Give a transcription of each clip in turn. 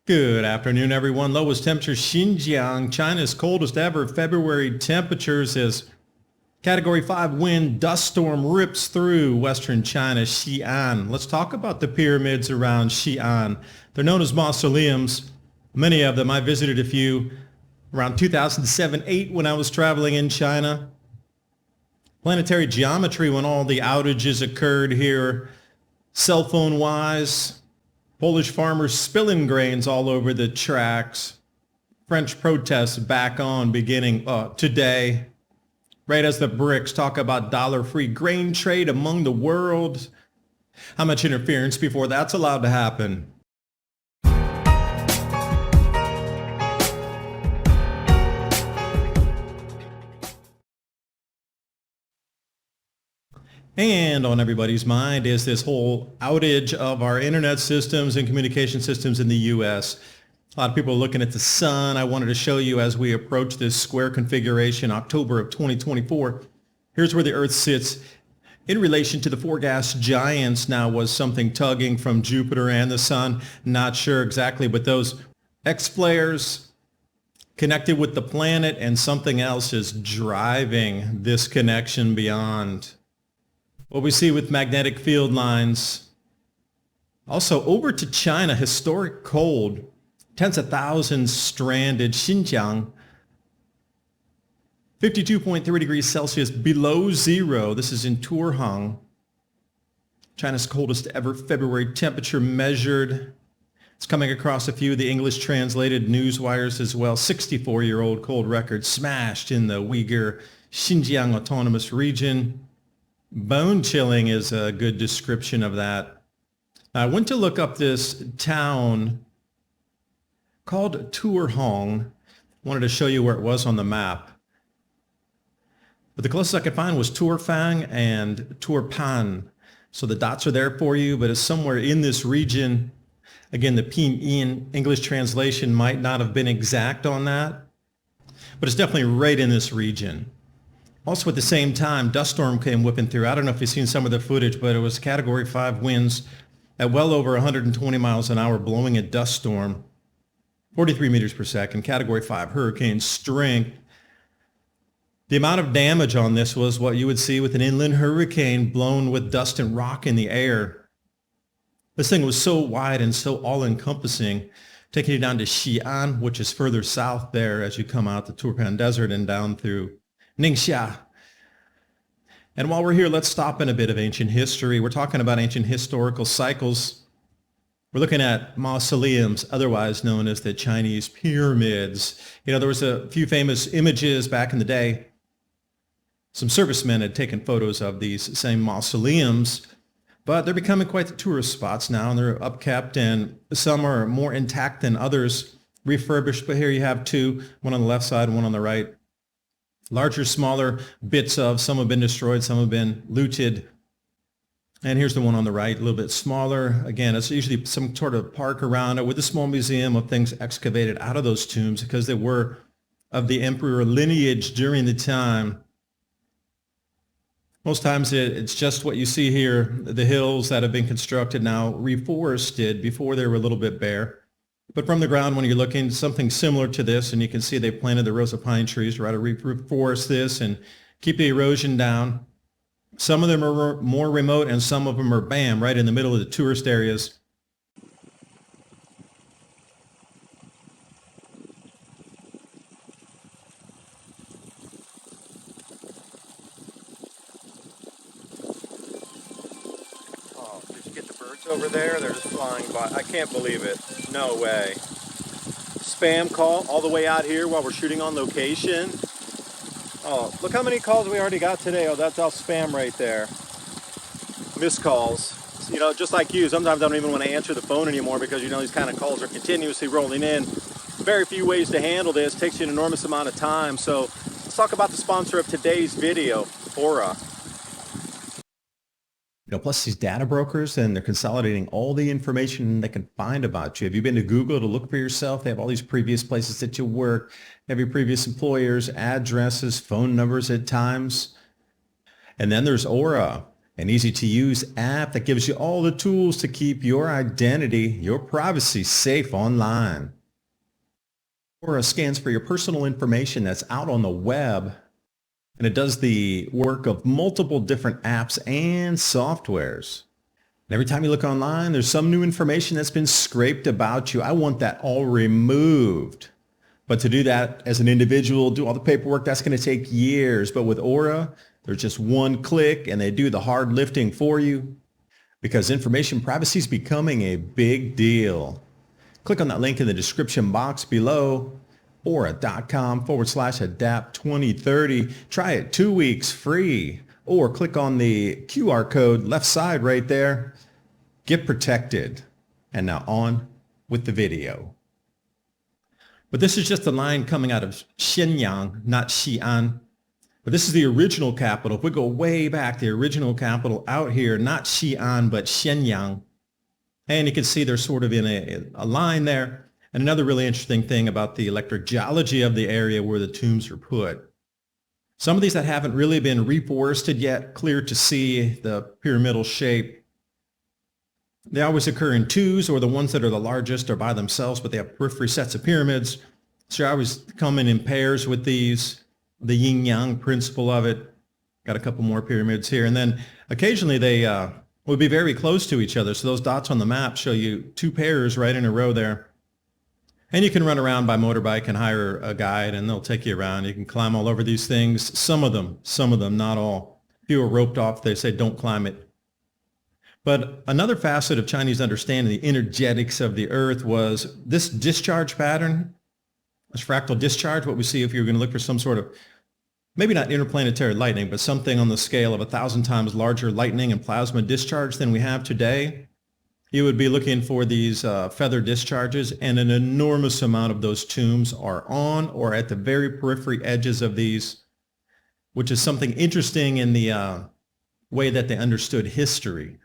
Good afternoon, everyone. Lowest temperature Xinjiang, China's coldest ever February temperatures as Category 5 wind dust storm rips through western China, Xi'an. Let's talk about the pyramids around Xi'an. They're known as mausoleums. Many of them, I visited a few around 2007-8 when I was traveling in China. Planetary geometry when all the outages occurred here, cell phone wise. Polish farmers spilling grains all over the tracks. French protests back on beginning today. Right as the BRICS talk about dollar-free grain trade among the world. How much interference before that's allowed to happen? And on everybody's mind is this whole outage of our internet systems and communication systems in the U.S. A lot of people are looking at the sun. I wanted to show you as we approach this square configuration, October of 2024. Here's where the Earth sits in relation to the four gas giants. Now, was something tugging from Jupiter and the sun? Not sure exactly, but those X-flares connected with the planet and something else is driving this connection beyond. What we see with magnetic field lines. Also over to China, historic cold, tens of thousands stranded. Xinjiang, 52.3 degrees Celsius below zero. This is in Turhang. China's coldest ever February temperature measured. It's coming across a few of the English translated news wires as well. 64-year-old cold record smashed in the Uyghur Xinjiang Autonomous Region. Bone chilling is a good description of that. I went to look up this town called Turhang. Wanted to show you where it was on the map. But the closest I could find was Turfang and Turpan. So the dots are there for you, but it's somewhere in this region. Again, the Pinyin English translation might not have been exact on that, but it's definitely right in this region. Also at the same time, dust storm came whipping through. I don't know if you've seen some of the footage, but it was Category 5 winds at well over 120 miles an hour blowing a dust storm, 43 meters per second, Category 5 hurricane strength. The amount of damage on this was what you would see with an inland hurricane blown with dust and rock in the air. This thing was so wide and so all-encompassing, taking you down to Xi'an, which is further south there as you come out the Turpan Desert and down through Ningxia. And while we're here, let's stop in a bit of ancient history. We're talking about ancient historical cycles. We're looking at mausoleums, otherwise known as the Chinese pyramids. You know, there was a few famous images back in the day. Some servicemen had taken photos of these same mausoleums, but they're becoming quite the tourist spots now, and they're upkept, and some are more intact than others, refurbished. But here you have two, one on the left side and one on the right. Larger, smaller bits of, some have been destroyed, some have been looted. And here's the one on the right, a little bit smaller. Again, it's usually some sort of park around it with a small museum of things excavated out of those tombs because they were of the emperor lineage during the time. Most times it's just what you see here, the hills that have been constructed now, reforested. Before they were a little bit bare. But from the ground, when you're looking, something similar to this, and you can see they planted the rows of pine trees to try to reforest this and keep the erosion down. Some of them are more remote, and some of them are, bam, right in the middle of the tourist areas. Oh, did you get the birds over there? They're just flying by. I can't believe it. No way. Spam call all the way out here while we're shooting on location. Oh, look how many calls we already got today. Oh, that's all spam right there. Missed calls. You know, just like you, sometimes I don't even want to answer the phone anymore because, you know, these kind of calls are continuously rolling in. Very few ways to handle this. Takes you an enormous amount of time. So let's talk about the sponsor of today's video, Aura. You know, plus these data brokers, and they're consolidating all the information they can find about you. Have you been to Google to look for yourself? They have all these previous places that you work, every previous employer's addresses, phone numbers at times. And then there's Aura. an easy-to-use app that gives you all the tools to keep your identity, your privacy safe online. Aura scans for your personal information that's out on the web, and it does the work of multiple different apps and softwares. And every time you look online, there's some new information that's been scraped about you. I want that all removed. But to do that as an individual, do all the paperwork, that's going to take years. But with Aura, there's just one click and they do the hard lifting for you, because information privacy is becoming a big deal. Click on that link in the description box below, aura.com/adapt2030. Try it 2 weeks free, or click on the QR code left side right there. Get protected. And now on with the video. But this is just a line coming out of Xi'an, not Xi'an. But this is the original capital. If we go way back, the original capital out here, not Xi'an, but Shenyang. And you can see they're sort of in a line there. And another really interesting thing about the electric geology of the area where the tombs are put. Some of these that haven't really been reforested yet, clear to see the pyramidal shape. They always occur in twos, or the ones that are the largest are by themselves, but they have periphery sets of pyramids. So you're always coming in pairs with these, the yin-yang principle of it. Got a couple more pyramids here. And then occasionally they will be very close to each other. So those dots on the map show you two pairs right in a row there. And you can run around by motorbike and hire a guide, and they'll take you around. You can climb all over these things. Some of them, not all. If you were roped off, they say don't climb it. But another facet of Chinese understanding the energetics of the earth was this discharge pattern, this fractal discharge, what we see if you're going to look for some sort of, maybe not interplanetary lightning, but something on the scale of 1,000 times larger lightning and plasma discharge than we have today. You would be looking for these feather discharges, and an enormous amount of those tombs are on or at the very periphery edges of these, which is something interesting in the way that they understood history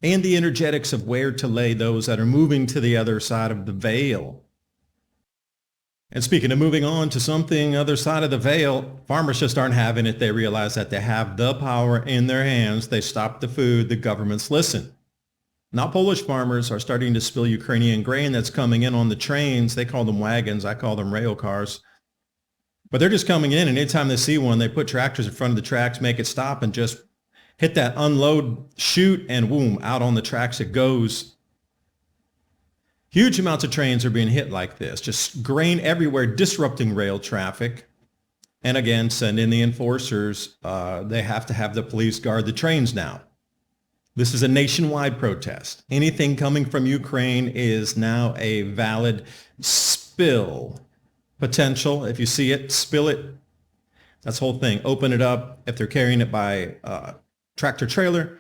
and the energetics of where to lay those that are moving to the other side of the veil. And speaking of moving on to something other side of the veil, farmers just aren't having it. They realize that they have the power in their hands. They stop the food. The governments listen. Now Polish farmers are starting to spill Ukrainian grain that's coming in on the trains. They call them wagons. I call them rail cars. But they're just coming in, and anytime they see one, they put tractors in front of the tracks, make it stop, and just hit that unload chute, and boom, out on the tracks it goes. Huge amounts of trains are being hit like this, just grain everywhere, disrupting rail traffic. And again, send in the enforcers. They have to have the police guard the trains now. This is a nationwide protest. Anything coming from Ukraine is now a valid spill potential. If you see it, spill it. That's the whole thing. Open it up. If they're carrying it by tractor trailer,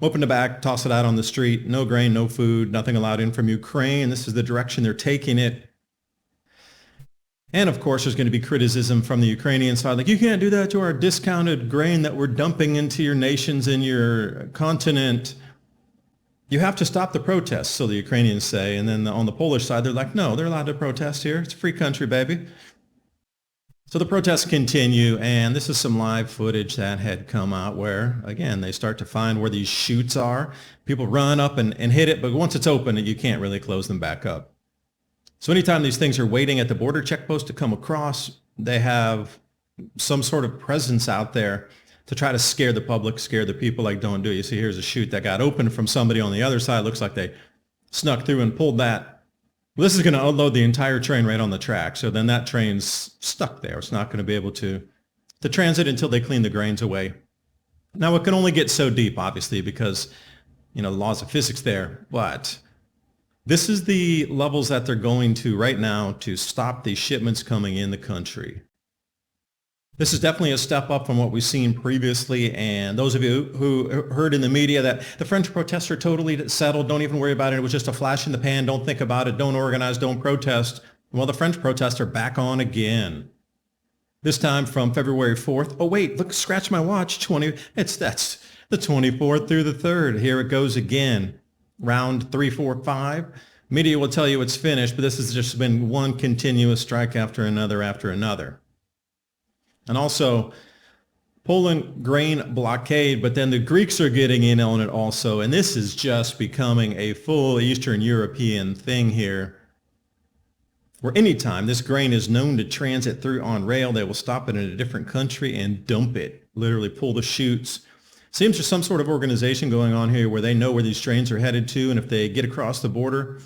open the back, toss it out on the street. No grain, no food, nothing allowed in from Ukraine. This is the direction they're taking it. And of course, there's going to be criticism from the Ukrainian side, like, you can't do that to our discounted grain that we're dumping into your nations and your continent. You have to stop the protests, so the Ukrainians say. And then on the Polish side, they're like, no, they're allowed to protest here. It's a free country, baby. So the protests continue, and this is some live footage that had come out where, again, they start to find where these chutes are. People run up and hit it, but once it's open, you can't really close them back up. So anytime these things are waiting at the border checkpost to come across, they have some sort of presence out there to try to scare the public, scare the people, like, don't do it. You see, here's a chute that got opened from somebody on the other side. Looks like they snuck through and pulled that. Well, this is going to unload the entire train right on the track. So then that train's stuck there. It's not going to be able to transit until they clean the grains away. Now, it can only get so deep, obviously, because, the laws of physics there. But this is the levels that they're going to right now to stop these shipments coming in the country. This is definitely a step up from what we've seen previously, and those of you who heard in the media that the French protests are totally settled, don't even worry about it, it was just a flash in the pan, don't think about it, don't organize, don't protest. Well, the French protests are back on again. This time from February 4th. Oh wait, look, scratch my watch, that's the 24th through the 3rd. Here it goes again. Round 3, 4, 5. Media will tell you it's finished, but this has just been one continuous strike after another after another. And also, Poland grain blockade, but then the Greeks are getting in on it also, and this is just becoming a full Eastern European thing here, where anytime this grain is known to transit through on rail, they will stop it in a different country and dump it, literally pull the chutes. Seems there's some sort of organization going on here where they know where these trains are headed to, and if they get across the border,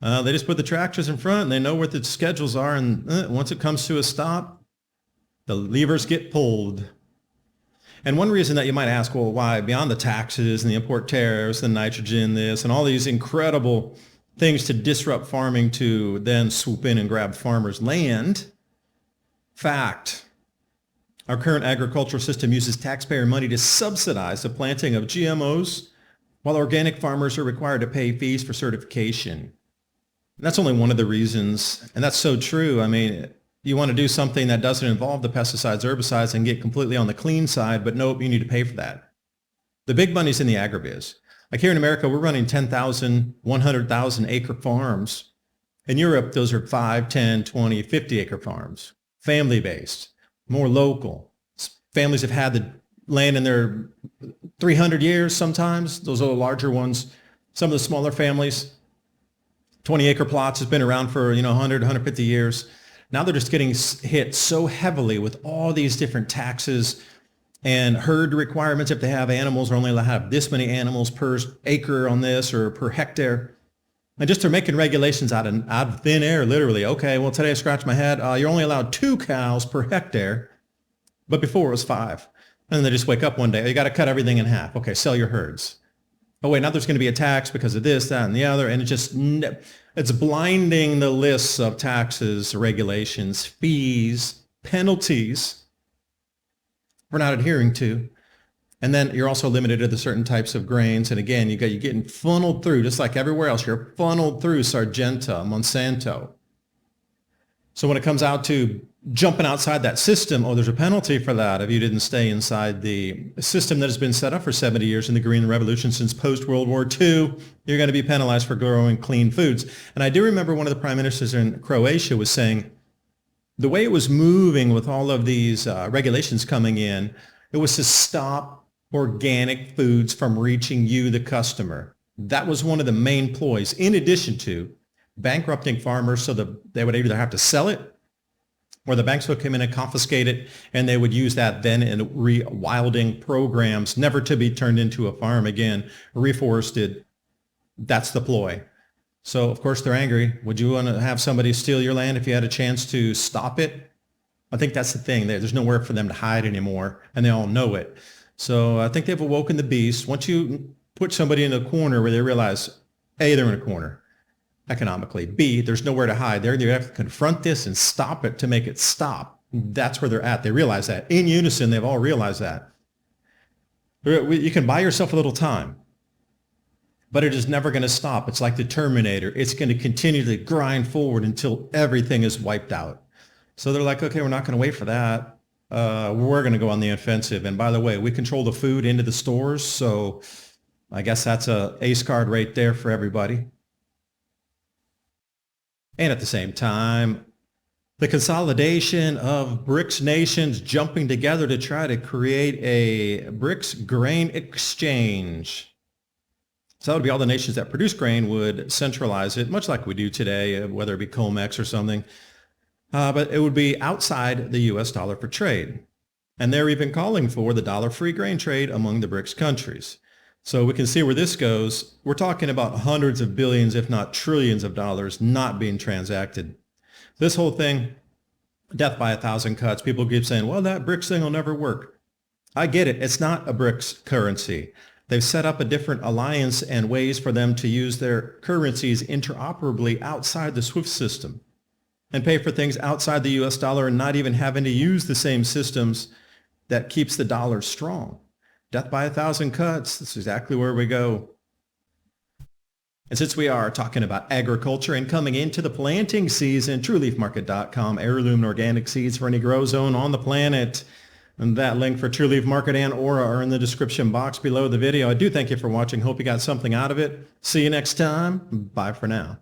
they just put the tractors in front, and they know what the schedules are, and once it comes to a stop, the levers get pulled. And one reason that you might ask, well, why, beyond the taxes and the import tariffs, the nitrogen, this, and all these incredible things to disrupt farming to then swoop in and grab farmers' land, fact, our current agricultural system uses taxpayer money to subsidize the planting of GMOs, while organic farmers are required to pay fees for certification. And that's only one of the reasons, and that's so true. I mean, you want to do something that doesn't involve the pesticides, herbicides, and get completely on the clean side, but nope, you need to pay for that. The big money's in the agribiz. Like here in America, we're running 10,000, 100,000 acre farms. In Europe, those are 5, 10, 20, 50 acre farms, family-based, more local. Families have had the land in their 300 years sometimes. Those are the larger ones. Some of the smaller families, 20 acre plots has been around for 100, 150 years. Now they're just getting hit so heavily with all these different taxes and herd requirements. If they have animals, they're only allowed to have this many animals per acre on this or per hectare. And just they're making regulations out of thin air, literally. Okay, well, today I scratched my head. You're only allowed 2 cows per hectare, but before it was 5. And then they just wake up one day. You got to cut everything in half. Okay, sell your herds. Oh, wait, now there's going to be a tax because of this, that, and the other. And it's blinding the lists of taxes, regulations, fees, penalties for not adhering to. And then you're also limited to the certain types of grains. And again, you're getting funneled through, just like everywhere else. You're funneled through Syngenta, Monsanto. So when it comes out to jumping outside that system, there's a penalty for that if you didn't stay inside the system that has been set up for 70 years in the Green Revolution since post-World War II. You're going to be penalized for growing clean foods. And I do remember one of the prime ministers in Croatia was saying the way it was moving with all of these regulations coming in, it was to stop organic foods from reaching you, the customer. That was one of the main ploys, in addition to bankrupting farmers so that they would either have to sell it or the banks would come in and confiscate it, and they would use that then in rewilding programs, never to be turned into a farm again, reforested. That's the ploy. So, of course, they're angry. Would you want to have somebody steal your land if you had a chance to stop it? I think that's the thing. There's nowhere for them to hide anymore, and they all know it. So I think they've awoken the beast. Once you put somebody in a corner where they realize, A, they're in a corner economically. B, there's nowhere to hide. They're going to have to confront this and stop it to make it stop. That's where they're at. They realize that. In unison, they've all realized that. You can buy yourself a little time, but it is never going to stop. It's like the Terminator. It's going to continually grind forward until everything is wiped out. So they're like, okay, we're not going to wait for that. We're going to go on the offensive. And by the way, we control the food into the stores. So I guess that's a ace card right there for everybody. And at the same time, the consolidation of BRICS nations jumping together to try to create a BRICS grain exchange. So that would be all the nations that produce grain would centralize it, much like we do today, whether it be COMEX or something. But it would be outside the U.S. dollar for trade. And they're even calling for the dollar-free grain trade among the BRICS countries. So we can see where this goes. We're talking about hundreds of billions, if not trillions of dollars not being transacted. This whole thing, death by 1,000 cuts. People keep saying, well, that BRICS thing will never work. I get it. It's not a BRICS currency. They've set up a different alliance and ways for them to use their currencies interoperably outside the SWIFT system and pay for things outside the U.S. dollar and not even having to use the same systems that keeps the dollar strong. Death by 1,000 cuts. That's exactly where we go. And since we are talking about agriculture and coming into the planting season, TrueLeafMarket.com, heirloom and organic seeds for any grow zone on the planet. And that link for True Leaf Market and Aura are in the description box below the video. I do thank you for watching. Hope you got something out of it. See you next time. Bye for now.